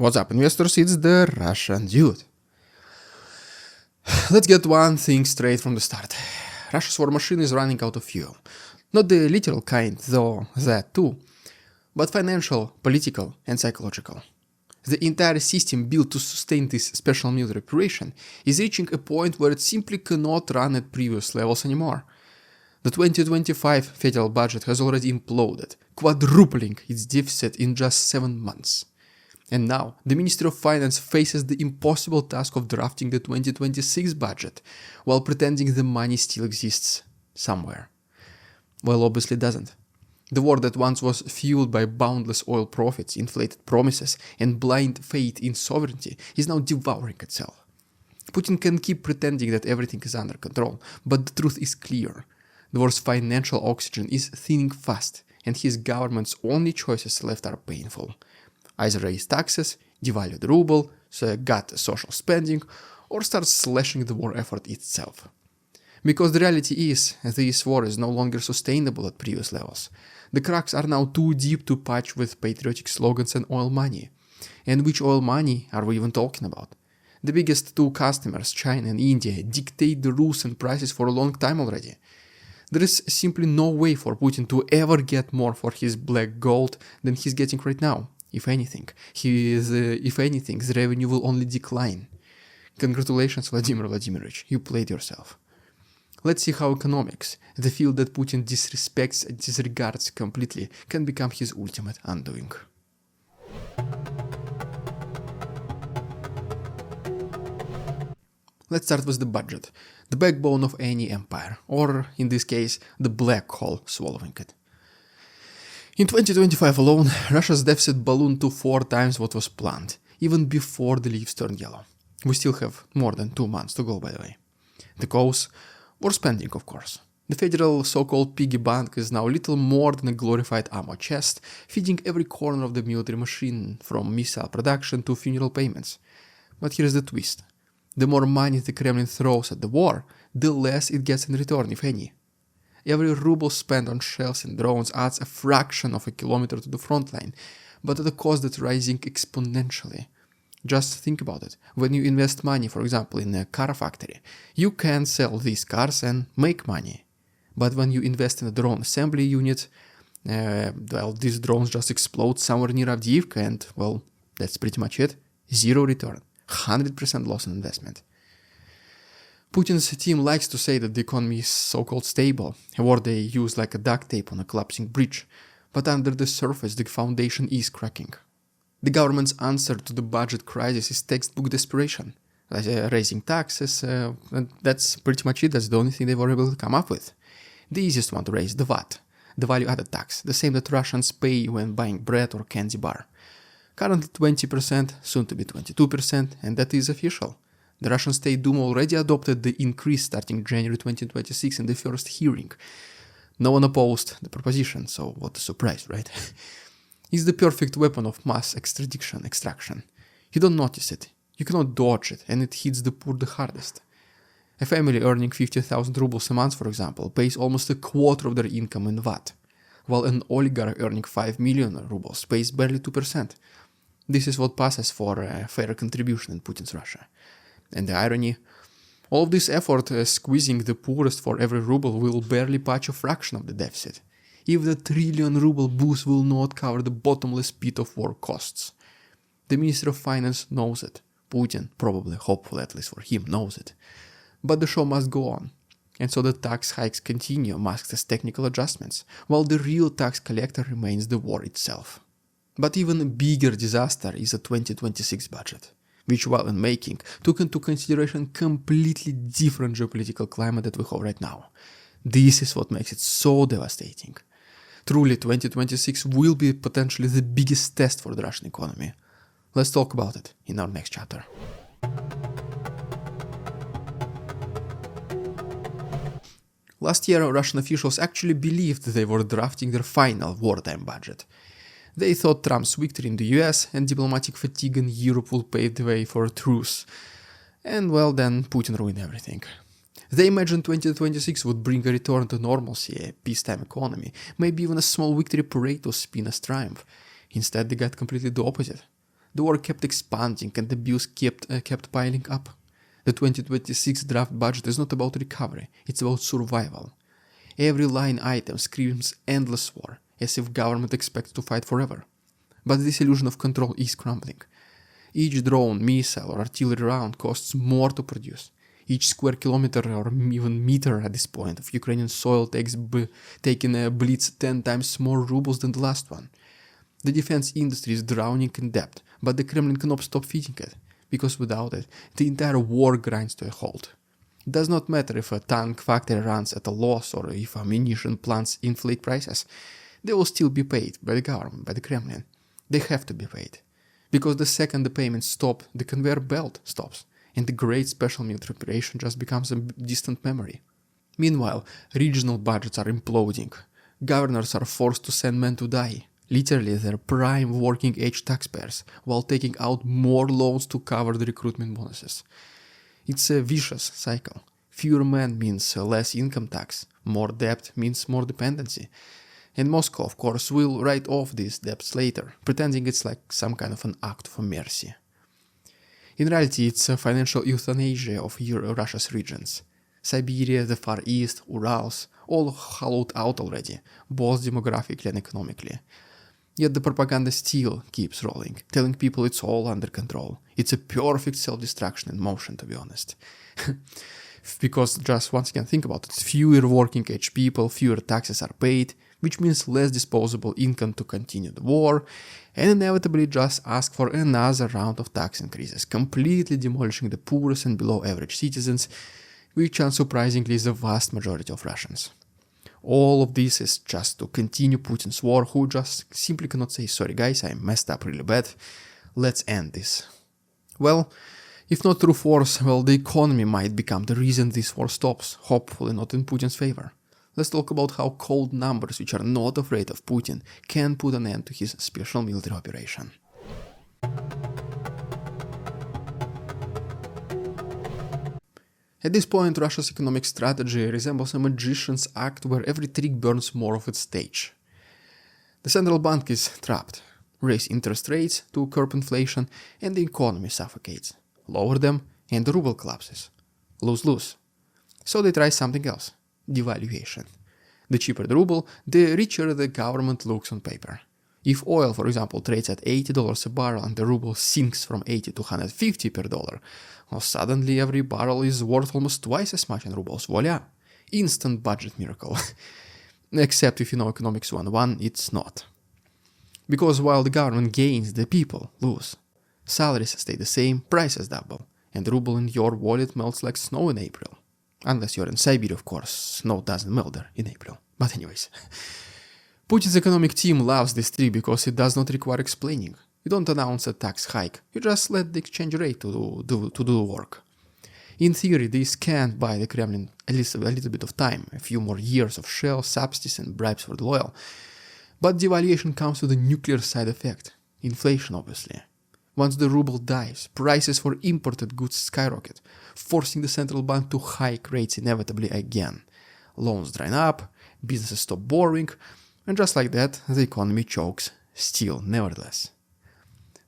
What's up, investors? It's the Russian dude. Let's get one thing straight from the start. Russia's war machine is running out of fuel. Not the literal kind, though that too, but financial, political, and psychological. The entire system built to sustain this special military operation is reaching a point where it simply cannot run at previous levels anymore. The 2025 federal budget has already imploded, quadrupling its deficit in just 7 months. And now, the Ministry of Finance faces the impossible task of drafting the 2026 budget, while pretending the money still exists somewhere. Well, obviously doesn't. The war that once was fueled by boundless oil profits, inflated promises, and blind faith in sovereignty is now devouring itself. Putin can keep pretending that everything is under control, but the truth is clear. The war's financial oxygen is thinning fast, and his government's only choices left are painful. Either raise taxes, devalue the ruble, gut social spending, or start slashing the war effort itself. Because the reality is, this war is no longer sustainable at previous levels. The cracks are now too deep to patch with patriotic slogans and oil money. And which oil money are we even talking about? The biggest two customers, China and India, dictate the rules and prices for a long time already. There is simply no way for Putin to ever get more for his black gold than he's getting right now. If anything, the revenue will only decline. Congratulations, Vladimir Vladimirovich, you played yourself. Let's see how economics, the field that Putin disrespects and disregards completely, can become his ultimate undoing. Let's start with the budget, the backbone of any empire, or in this case, the black hole swallowing it. In 2025 alone, Russia's deficit ballooned to 4 times what was planned, even before the leaves turned yellow. We still have more than 2 months to go, by the way. The cause? War spending, of course. The federal so-called piggy bank is now little more than a glorified ammo chest, feeding every corner of the military machine, from missile production to funeral payments. But here's the twist. The more money the Kremlin throws at the war, the less it gets in return, if any. Every ruble spent on shells and drones adds a fraction of a kilometer to the front line, but at a cost that's rising exponentially. Just think about it. When you invest money, for example, in a car factory, you can sell these cars and make money. But when you invest in a drone assembly unit, these drones just explode somewhere near Avdiivka and, well, that's pretty much it. Zero return. 100% loss on investment. Putin's team likes to say that the economy is so-called stable, a word they use like a duct tape on a collapsing bridge, but under the surface the foundation is cracking. The government's answer to the budget crisis is textbook desperation, raising taxes, and that's pretty much it. That's the only thing they were able to come up with. The easiest one to raise, the VAT, the value-added tax, the same that Russians pay when buying bread or candy bar. Currently 20%, soon to be 22%, and that is official. The Russian State Duma already adopted the increase starting January 2026 in the first hearing. No one opposed the proposition, so what a surprise, right? It's the perfect weapon of mass extraction. You don't notice it, you cannot dodge it, and it hits the poor the hardest. A family earning 50,000 rubles a month, for example, pays almost a quarter of their income in VAT, while an oligarch earning 5 million rubles pays barely 2%. This is what passes for a fair contribution in Putin's Russia. And the irony? All of this effort squeezing the poorest for every ruble will barely patch a fraction of the deficit. Even the trillion ruble boost will not cover the bottomless pit of war costs. The Minister of Finance knows it. Putin, probably, hopefully at least for him, knows it. But the show must go on. And so the tax hikes continue masked as technical adjustments, while the real tax collector remains the war itself. But even a bigger disaster is a 2026 budget, which, while in making, took into consideration completely different geopolitical climate that we have right now. This is what makes it so devastating. Truly, 2026 will be potentially the biggest test for the Russian economy. Let's talk about it in our next chapter. Last year, Russian officials actually believed they were drafting their final wartime budget. They thought Trump's victory in the US and diplomatic fatigue in Europe will pave the way for a truce. And well, then Putin ruined everything. They imagined 2026 would bring a return to normalcy, a peacetime economy, maybe even a small victory parade to spin as triumph. Instead, they got completely the opposite. The war kept expanding and the bills kept piling up. The 2026 draft budget is not about recovery, it's about survival. Every line item screams endless war, as if government expects to fight forever. But this illusion of control is crumbling. Each drone, missile or artillery round costs more to produce. Each square kilometer or even meter at this point of Ukrainian soil taking a blitz 10 times more rubles than the last one. The defense industry is drowning in debt, but the Kremlin cannot stop feeding it, because without it, the entire war grinds to a halt. It does not matter if a tank factory runs at a loss or if ammunition plants inflate prices. They will still be paid by the government, by the Kremlin. They have to be paid. Because the second the payments stop, the conveyor belt stops, and the great special military operation just becomes a distant memory. Meanwhile, regional budgets are imploding. Governors are forced to send men to die, literally their prime working-age taxpayers, while taking out more loans to cover the recruitment bonuses. It's a vicious cycle. Fewer men means less income tax, more debt means more dependency. And Moscow, of course, will write off these debts later, pretending it's like some kind of an act of mercy. In reality, it's a financial euthanasia of Russia's regions. Siberia, the Far East, Urals, all hollowed out already, both demographically and economically. Yet the propaganda still keeps rolling, telling people it's all under control. It's a perfect self-destruction in motion, to be honest. Because just once again, think about it, fewer working-age people, fewer taxes are paid, which means less disposable income to continue the war, and inevitably just ask for another round of tax increases, completely demolishing the poorest and below-average citizens, which unsurprisingly is the vast majority of Russians. All of this is just to continue Putin's war, who just simply cannot say, sorry guys, I messed up really bad, let's end this. Well, if not through force, well, the economy might become the reason this war stops, hopefully not in Putin's favor. Let's talk about how cold numbers, which are not afraid of Putin, can put an end to his special military operation. At this point, Russia's economic strategy resembles a magician's act where every trick burns more of its stage. The central bank is trapped. Raise interest rates to curb inflation and the economy suffocates. Lower them and the ruble collapses. Lose-lose. So they try something else. Devaluation. The cheaper the ruble, the richer the government looks on paper. If oil, for example, trades at $80 a barrel and the ruble sinks from 80 to 150 per dollar, well, suddenly every barrel is worth almost twice as much in rubles. Voila! Instant budget miracle. Except if you know economics 101, it's not. Because while the government gains, the people lose. Salaries stay the same, prices double, and the ruble in your wallet melts like snow in April. Unless you're in Siberia, of course, snow doesn't melt there in April. But anyways. Putin's economic team loves this trick because it does not require explaining. You don't announce a tax hike, you just let the exchange rate to do the work. In theory, this can buy the Kremlin at least a little bit of time, a few more years of shells, subsidies and bribes for the loyal. But devaluation comes with a nuclear side effect. Inflation, obviously. Once the ruble dives, prices for imported goods skyrocket, forcing the central bank to hike rates inevitably again. Loans dry up, businesses stop borrowing, and just like that, the economy chokes, still, nevertheless.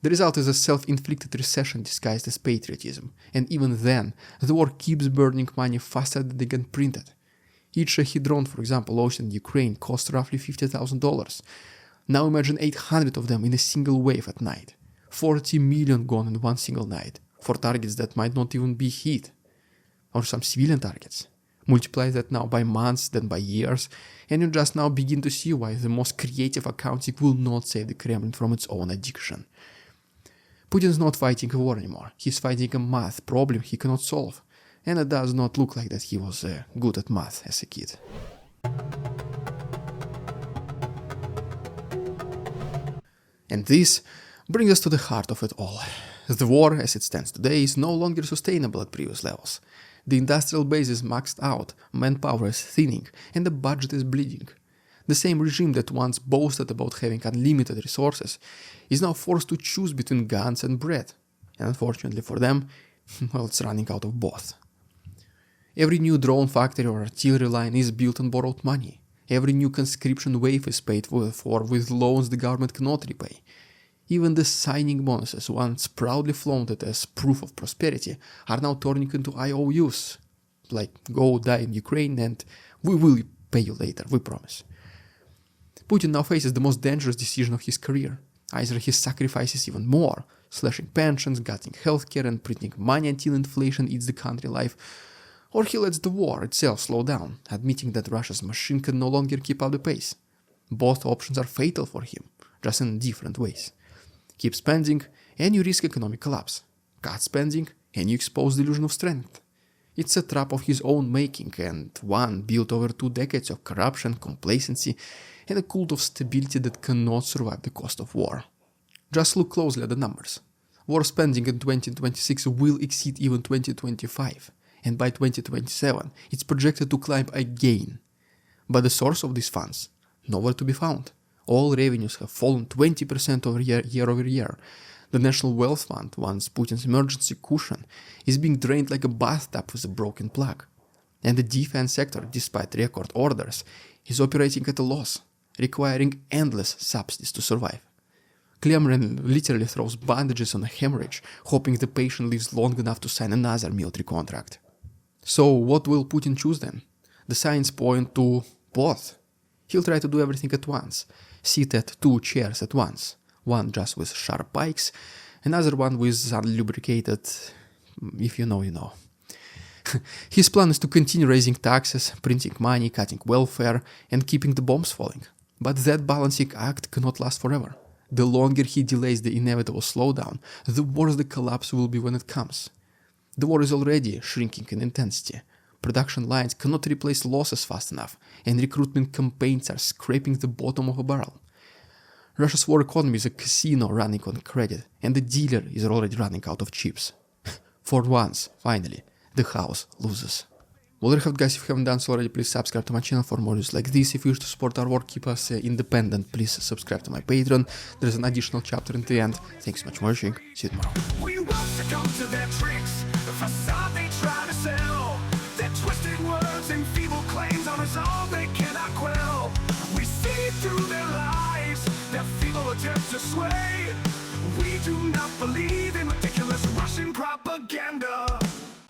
The result is a self-inflicted recession disguised as patriotism, and even then, the war keeps burning money faster than they can print it. Each Shahed drone, for example, launched in Ukraine cost roughly $50,000. Now imagine 800 of them in a single wave at night. 40 million gone in one single night, for targets that might not even be hit. Or some civilian targets. Multiply that now by months, then by years, and you just now begin to see why the most creative accounting will not save the Kremlin from its own addiction. Putin's not fighting a war anymore, he's fighting a math problem he cannot solve, and it does not look like that he was good at math as a kid. And this brings us to the heart of it all. The war, as it stands today, is no longer sustainable at previous levels. The industrial base is maxed out, manpower is thinning, and the budget is bleeding. The same regime that once boasted about having unlimited resources is now forced to choose between guns and bread. And unfortunately for them, well, it's running out of both. Every new drone factory or artillery line is built on borrowed money. Every new conscription wave is paid for with loans the government cannot repay. Even the signing bonuses, once proudly flaunted as proof of prosperity, are now turning into IOUs, like go die in Ukraine and we will pay you later, we promise. Putin now faces the most dangerous decision of his career. Either he sacrifices even more, slashing pensions, cutting healthcare and printing money until inflation eats the country alive, or he lets the war itself slow down, admitting that Russia's machine can no longer keep up the pace. Both options are fatal for him, just in different ways. Keep spending and you risk economic collapse. Cut spending and you expose the illusion of strength. It's a trap of his own making, and one built over 2 decades of corruption, complacency, and a cult of stability that cannot survive the cost of war. Just look closely at the numbers. War spending in 2026 will exceed even 2025, and by 2027 it's projected to climb again. But the source of these funds? Nowhere to be found. All revenues have fallen 20% year over year. The National Wealth Fund, once Putin's emergency cushion, is being drained like a bathtub with a broken plug. And the defense sector, despite record orders, is operating at a loss, requiring endless subsidies to survive. Kremlin literally throws bandages on a hemorrhage, hoping the patient lives long enough to sign another military contract. So what will Putin choose then? The signs point to both. He'll try to do everything at once, sit at 2 chairs at once, one just with sharp pikes, another one with unlubricated, if you know, you know. His plan is to continue raising taxes, printing money, cutting welfare, and keeping the bombs falling. But that balancing act cannot last forever. The longer he delays the inevitable slowdown, the worse the collapse will be when it comes. The war is already shrinking in intensity. Production lines cannot replace losses fast enough, and recruitment campaigns are scraping the bottom of a barrel. Russia's war economy is a casino running on credit, and the dealer is already running out of chips. For once, finally, the house loses. Well, there you have it, guys. If you haven't done so already, please subscribe to my channel for more news like this. If you wish to support our work, keep us independent, please subscribe to my Patreon. There's an additional chapter in the end. Thanks so much for watching. See you tomorrow. We won't succumb to their tricks, the facade they try to sell. Their twisted words and feeble claims on us all they cannot quell. We see through their lies, their feeble attempts to sway. We do not believe